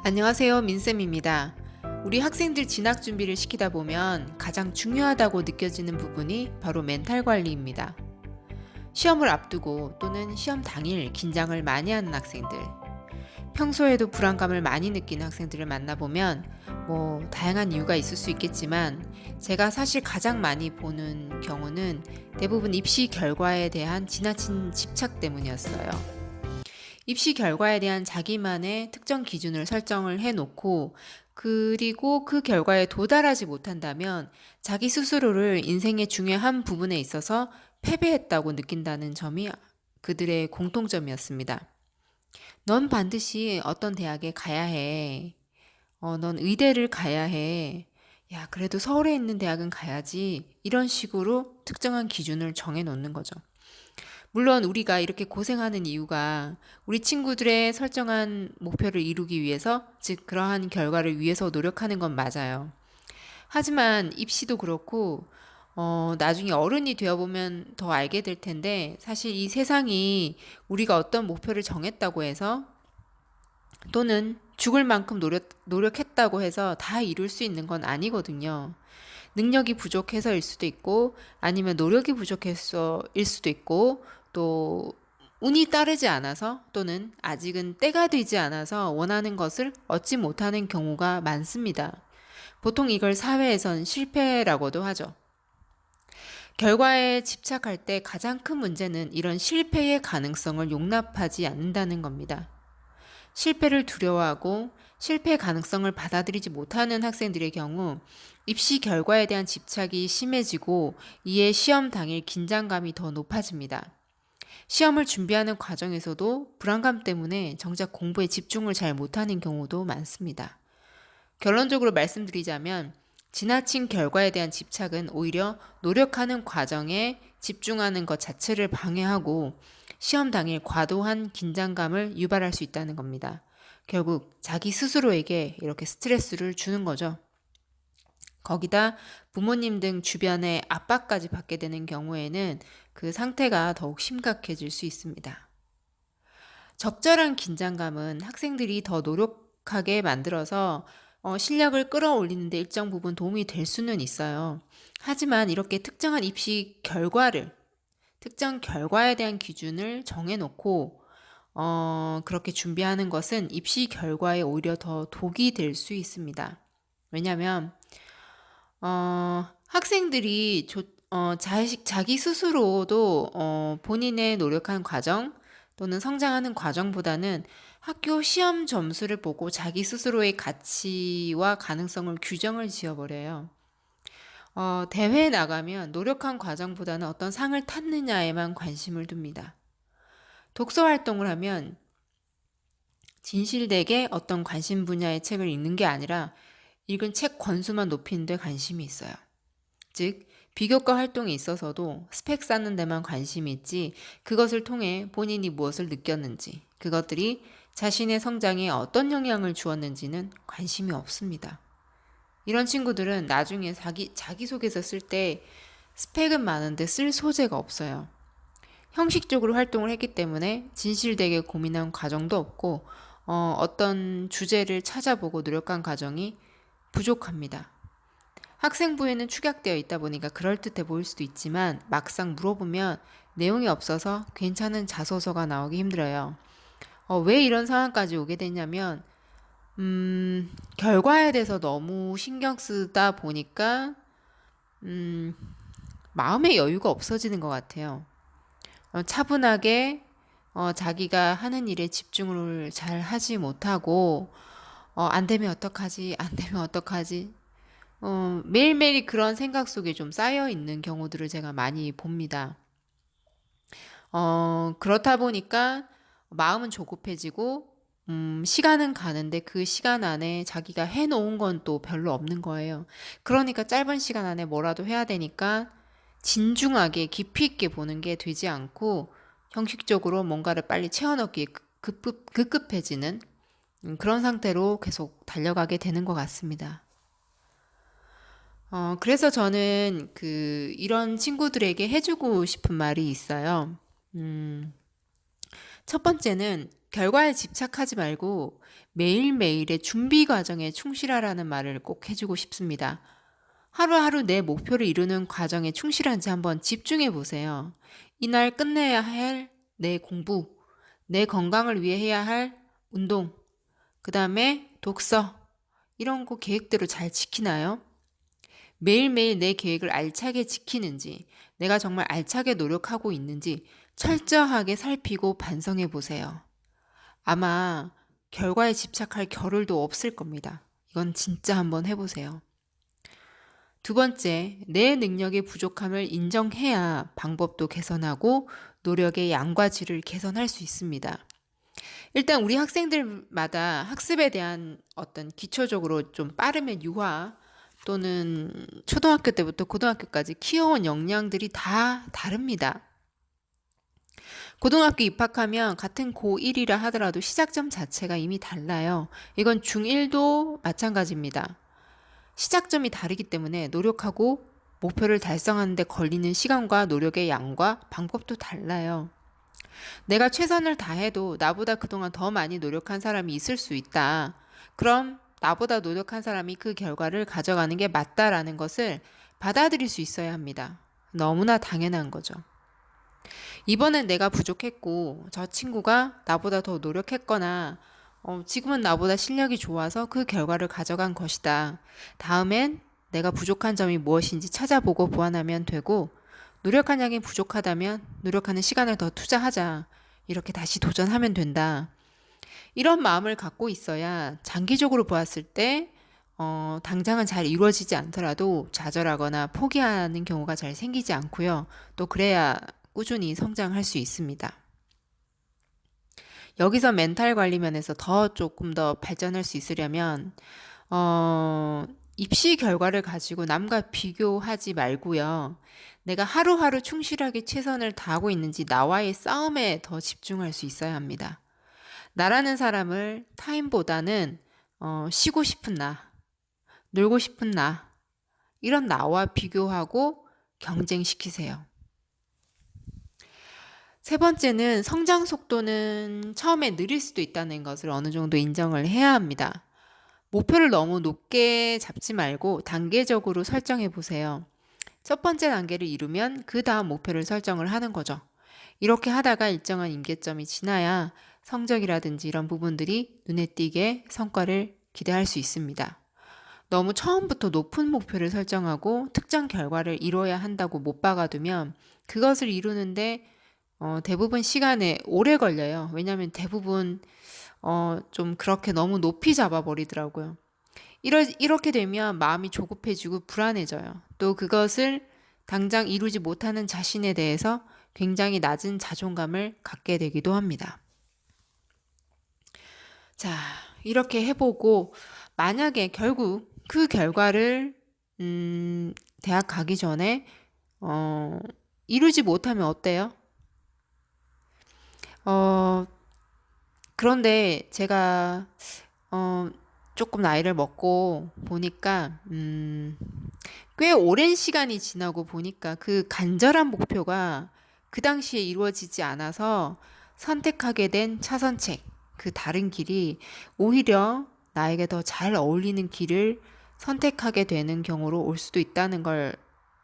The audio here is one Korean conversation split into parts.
안녕하세요. 민쌤입니다. 우리 학생들 진학 준비를 시키다 보면 가장 중요하다고 느껴지는 부분이 바로 멘탈 관리입니다. 시험을 앞두고 또는 시험 당일 긴장을 많이 하는 학생들, 평소에도 불안감을 많이 느끼는 학생들을 만나보면 다양한 이유가 있을 수 있겠지만 제가 사실 가장 많이 보는 경우는 대부분 입시 결과에 대한 지나친 집착 때문이었어요. 입시 결과에 대한 자기만의 특정 기준을 설정을 해놓고 그리고 그 결과에 도달하지 못한다면 자기 스스로를 인생의 중요한 부분에 있어서 패배했다고 느낀다는 점이 그들의 공통점이었습니다. 넌 반드시 어떤 대학에 가야 해. 넌 의대를 가야 해. 야, 그래도 서울에 있는 대학은 가야지. 이런 식으로 특정한 기준을 정해 놓는 거죠. 물론 우리가 이렇게 고생하는 이유가 우리 친구들의 설정한 목표를 이루기 위해서, 즉 그러한 결과를 위해서 노력하는 건 맞아요. 하지만 입시도 그렇고 나중에 어른이 되어보면 더 알게 될 텐데 사실 이 세상이 우리가 어떤 목표를 정했다고 해서 또는 죽을 만큼 노력했다고 해서 다 이룰 수 있는 건 아니거든요. 능력이 부족해서일 수도 있고 아니면 노력이 부족해서일 수도 있고 또 운이 따르지 않아서 또는 아직은 때가 되지 않아서 원하는 것을 얻지 못하는 경우가 많습니다. 보통 이걸 사회에선 실패라고도 하죠. 결과에 집착할 때 가장 큰 문제는 이런 실패의 가능성을 용납하지 않는다는 겁니다. 실패를 두려워하고 실패의 가능성을 받아들이지 못하는 학생들의 경우 입시 결과에 대한 집착이 심해지고 이에 시험 당일 긴장감이 더 높아집니다. 시험을 준비하는 과정에서도 불안감 때문에 정작 공부에 집중을 잘 못하는 경우도 많습니다. 결론적으로 말씀드리자면 지나친 결과에 대한 집착은 오히려 노력하는 과정에 집중하는 것 자체를 방해하고 시험 당일 과도한 긴장감을 유발할 수 있다는 겁니다. 결국 자기 스스로에게 이렇게 스트레스를 주는 거죠. 거기다 부모님 등 주변의 압박까지 받게 되는 경우에는 그 상태가 더욱 심각해질 수 있습니다. 적절한 긴장감은 학생들이 더 노력하게 만들어서 실력을 끌어올리는 데 일정 부분 도움이 될 수는 있어요. 하지만 이렇게 특정한 입시 결과를, 특정 결과에 대한 기준을 정해놓고 그렇게 준비하는 것은 입시 결과에 오히려 더 독이 될 수 있습니다. 왜냐하면 학생들이 자기 스스로도 본인의 노력한 과정 또는 성장하는 과정보다는 학교 시험 점수를 보고 자기 스스로의 가치와 가능성을 규정을 지어버려요. 대회에 나가면 노력한 과정보다는 어떤 상을 탔느냐에만 관심을 둡니다. 독서 활동을 하면 진실되게 어떤 관심 분야의 책을 읽는 게 아니라 읽은 책 권수만 높이는 데 관심이 있어요. 즉, 비교과 활동에 있어서도 스펙 쌓는 데만 관심이 있지 그것을 통해 본인이 무엇을 느꼈는지, 그것들이 자신의 성장에 어떤 영향을 주었는지는 관심이 없습니다. 이런 친구들은 나중에 자기소개서 쓸 때 스펙은 많은데 쓸 소재가 없어요. 형식적으로 활동을 했기 때문에 진실되게 고민한 과정도 없고 어떤 주제를 찾아보고 노력한 과정이 부족합니다. 학생부에는 축약되어 있다 보니까 그럴듯해 보일 수도 있지만 막상 물어보면 내용이 없어서 괜찮은 자소서가 나오기 힘들어요. 왜 이런 상황까지 오게 됐냐면 결과에 대해서 너무 신경 쓰다 보니까 마음의 여유가 없어지는 것 같아요. 차분하게 자기가 하는 일에 집중을 잘 하지 못하고 안 되면 어떡하지? 안 되면 어떡하지? 매일매일 그런 생각 속에 좀 쌓여 있는 경우들을 제가 많이 봅니다. 그렇다 보니까 마음은 조급해지고 시간은 가는데 그 시간 안에 자기가 해놓은 건 또 별로 없는 거예요. 그러니까 짧은 시간 안에 뭐라도 해야 되니까 진중하게 깊이 있게 보는 게 되지 않고 형식적으로 뭔가를 빨리 채워넣기에 급급해지는 그런 상태로 계속 달려가게 되는 것 같습니다. 그래서 저는 이런 친구들에게 해주고 싶은 말이 있어요. 첫 번째는 결과에 집착하지 말고 매일매일의 준비 과정에 충실하라는 말을 꼭 해주고 싶습니다. 하루하루 내 목표를 이루는 과정에 충실한지 한번 집중해 보세요. 이날 끝내야 할 내 공부, 내 건강을 위해 해야 할 운동, 그 다음에 독서, 이런 거 계획대로 잘 지키나요? 매일매일 내 계획을 알차게 지키는지, 내가 정말 알차게 노력하고 있는지 철저하게 살피고 반성해 보세요. 아마 결과에 집착할 겨를도 없을 겁니다. 이건 진짜 한번 해보세요. 두 번째, 내 능력의 부족함을 인정해야 방법도 개선하고 노력의 양과 질을 개선할 수 있습니다. 일단 우리 학생들마다 학습에 대한 어떤 기초적으로 좀 빠르면 유아 또는 초등학교 때부터 고등학교까지 키워온 역량들이 다 다릅니다. 고등학교 입학하면 같은 고1이라 하더라도 시작점 자체가 이미 달라요. 이건 중1도 마찬가지입니다. 시작점이 다르기 때문에 노력하고 목표를 달성하는 데 걸리는 시간과 노력의 양과 방법도 달라요. 내가 최선을 다해도 나보다 그동안 더 많이 노력한 사람이 있을 수 있다. 그럼 나보다 노력한 사람이 그 결과를 가져가는 게 맞다라는 것을 받아들일 수 있어야 합니다. 너무나 당연한 거죠. 이번엔 내가 부족했고 저 친구가 나보다 더 노력했거나 지금은 나보다 실력이 좋아서 그 결과를 가져간 것이다. 다음엔 내가 부족한 점이 무엇인지 찾아보고 보완하면 되고 노력한 양이 부족하다면 노력하는 시간을 더 투자하자. 이렇게 다시 도전하면 된다. 이런 마음을 갖고 있어야 장기적으로 보았을 때 당장은 잘 이루어지지 않더라도 좌절하거나 포기하는 경우가 잘 생기지 않고요. 또 그래야 꾸준히 성장할 수 있습니다. 여기서 멘탈 관리 면에서 조금 더 발전할 수 있으려면 입시 결과를 가지고 남과 비교하지 말고요. 내가 하루하루 충실하게 최선을 다하고 있는지 나와의 싸움에 더 집중할 수 있어야 합니다. 나라는 사람을 타인보다는 쉬고 싶은 나, 놀고 싶은 나, 이런 나와 비교하고 경쟁시키세요. 세 번째는 성장 속도는 처음에 느릴 수도 있다는 것을 어느 정도 인정을 해야 합니다. 목표를 너무 높게 잡지 말고 단계적으로 설정해 보세요. 첫 번째 단계를 이루면 그 다음 목표를 설정을 하는 거죠. 이렇게 하다가 일정한 임계점이 지나야 성적이라든지 이런 부분들이 눈에 띄게 성과를 기대할 수 있습니다. 너무 처음부터 높은 목표를 설정하고 특정 결과를 이뤄야 한다고 못 박아두면 그것을 이루는데 대부분 시간에 오래 걸려요. 왜냐하면 대부분 좀 그렇게 너무 높이 잡아버리더라고요. 이렇게 되면 마음이 조급해지고 불안해져요. 또 그것을 당장 이루지 못하는 자신에 대해서 굉장히 낮은 자존감을 갖게 되기도 합니다. 자, 이렇게 해보고 만약에 결국 그 결과를 대학 가기 전에 이루지 못하면 어때요? 그런데 제가 조금 나이를 먹고 보니까 꽤 오랜 시간이 지나고 보니까 그 간절한 목표가 그 당시에 이루어지지 않아서 선택하게 된 차선책, 그 다른 길이 오히려 나에게 더 잘 어울리는 길을 선택하게 되는 경우로 올 수도 있다는 걸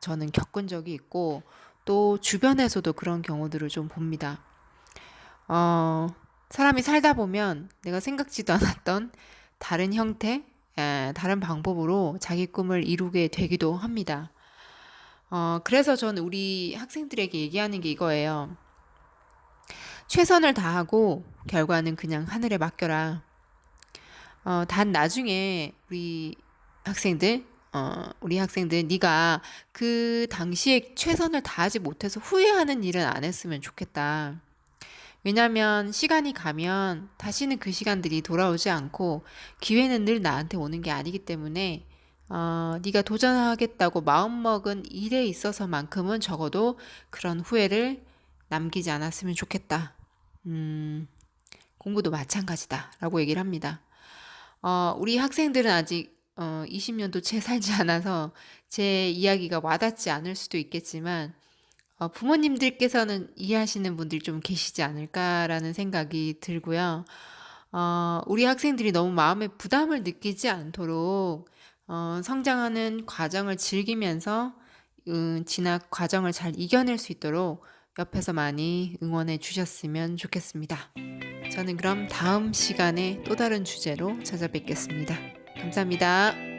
저는 겪은 적이 있고 또 주변에서도 그런 경우들을 좀 봅니다. 사람이 살다 보면 내가 생각지도 않았던 다른 형태, 다른 방법으로 자기 꿈을 이루게 되기도 합니다. 그래서 저는 우리 학생들에게 얘기하는 게 이거예요. 최선을 다하고 결과는 그냥 하늘에 맡겨라. 단 나중에 우리 학생들 네가 그 당시에 최선을 다하지 못해서 후회하는 일은 안 했으면 좋겠다. 왜냐면 시간이 가면 다시는 그 시간들이 돌아오지 않고 기회는 늘 나한테 오는 게 아니기 때문에 네가 도전하겠다고 마음먹은 일에 있어서만큼은 적어도 그런 후회를 남기지 않았으면 좋겠다. 공부도 마찬가지다라고 얘기를 합니다. 우리 학생들은 아직 20년도 채 살지 않아서 제 이야기가 와닿지 않을 수도 있겠지만 부모님들께서는 이해하시는 분들이 좀 계시지 않을까라는 생각이 들고요. 우리 학생들이 너무 마음에 부담을 느끼지 않도록 성장하는 과정을 즐기면서 진학 과정을 잘 이겨낼 수 있도록 옆에서 많이 응원해 주셨으면 좋겠습니다. 저는 그럼 다음 시간에 또 다른 주제로 찾아뵙겠습니다. 감사합니다.